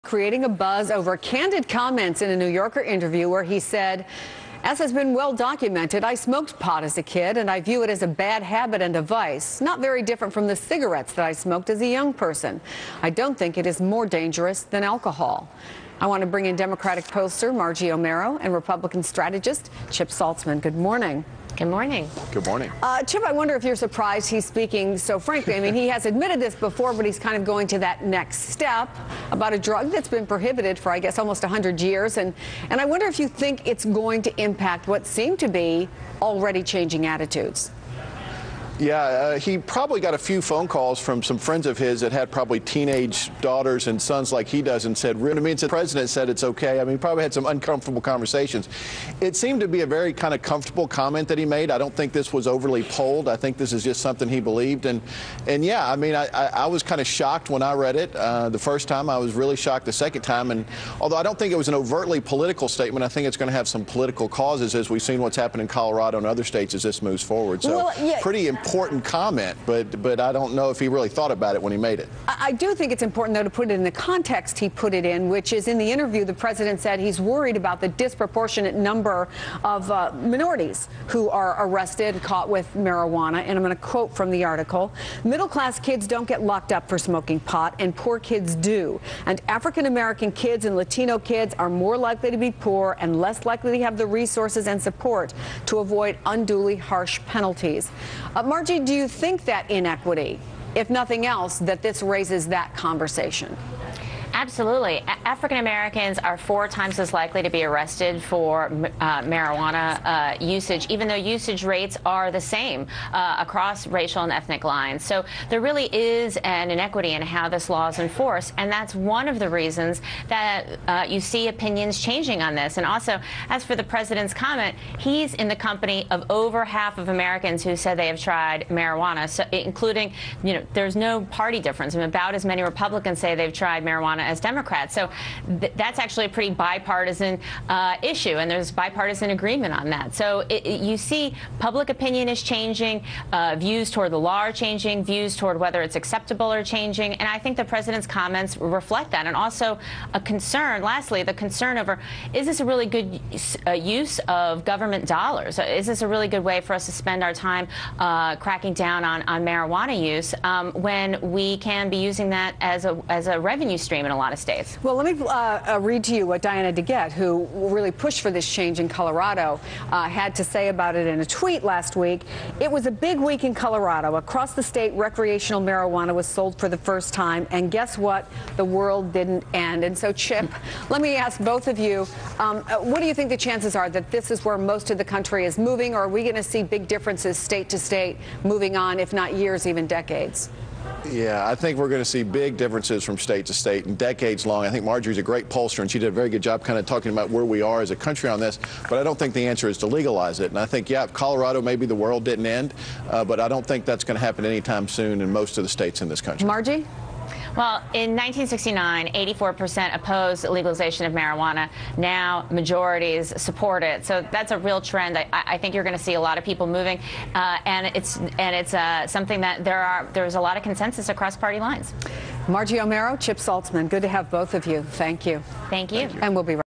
Creating a buzz over candid comments in a New Yorker interview where he said, "As has been well documented, I smoked pot as a kid and I view it as a bad habit and a vice, not very different from the cigarettes that I smoked as a young person. I don't think it is more dangerous than alcohol." I want to bring in Democratic pollster Margie Omero and Republican strategist Chip Saltzman. Good morning. Good morning. Good morning. Chip, I wonder if you're surprised he's speaking so frankly. I mean, he has admitted this before, but he's kind of going to that next step about a drug that's been prohibited for, I guess, almost 100 years. And I wonder if you think it's going to impact what seem to be already changing attitudes. Yeah, he probably got a few phone calls from some friends of his that had probably teenage daughters and sons like he does and said, really, I mean, the president said it's okay. I mean, probably had some uncomfortable conversations. It seemed to be a very kind of comfortable comment that he made. I don't think this was overly polled. I think this is just something he believed. And yeah, I mean, I was kind of shocked when I read it the first time. I was really shocked the second time. And although I don't think it was an overtly political statement, I think it's going to have some political causes as we've seen what's happened in Colorado and other states as this moves forward. So well, yeah. Pretty important comment, but I don't know if he really thought about it when he made it. I do think it's important, though, to put it in the context he put it in, which is in the interview, the president said he's worried about the disproportionate number of minorities who are arrested, caught with marijuana. And I'm going to quote from the article: "Middle-class kids don't get locked up for smoking pot, and poor kids do. And African-American kids and Latino kids are more likely to be poor and less likely to have the resources and support to avoid unduly harsh penalties." Margie, do you think that inequity, if nothing else, that this raises that conversation? Absolutely. African Americans are 4 times as likely to be arrested for marijuana usage, even though usage rates are the same across racial and ethnic lines. So there really is an inequity in how this law is enforced, and that's one of the reasons that you see opinions changing on this. And also, as for the president's comment, he's in the company of over half of Americans who said they have tried marijuana, so including, you know, there's no party difference. I mean, about as many Republicans say they've tried marijuana as Democrats. So that's actually a pretty bipartisan issue, and there's bipartisan agreement on that. So you see public opinion is changing, views toward the law are changing, views toward whether it's acceptable are changing, and I think the president's comments reflect that. And also a concern, lastly, the concern over, is this a really good use of government dollars? Is this a really good way for us to spend our time cracking down on marijuana use when we can be using that as a revenue stream in a lot of states? Well, let me read to you what Diana DeGette, who really pushed for this change in Colorado, had to say about it in a tweet last week. "It was a big week in Colorado. Across the state, recreational marijuana was sold for the first time, and guess what? The world didn't end." And so, Chip, let me ask both of you, what do you think the chances are that this is where most of the country is moving, or are we going to see big differences state to state moving on, if not years, even decades? Yeah, I think we're going to see big differences from state to state and decades long. I think Marjorie's a great pollster, and she did a very good job kind of talking about where we are as a country on this. But I don't think the answer is to legalize it. And I think, yeah, Colorado, maybe the world didn't end, but I don't think that's going to happen anytime soon in most of the states in this country. Margie? Well, in 1969, 84% opposed legalization of marijuana. Now majorities support it. So that's a real trend. I think you're going to see a lot of people moving, and it's something that there's a lot of consensus across party lines. Margie Omero, Chip Saltzman, good to have both of you. Thank you. Thank you. And we'll be right back.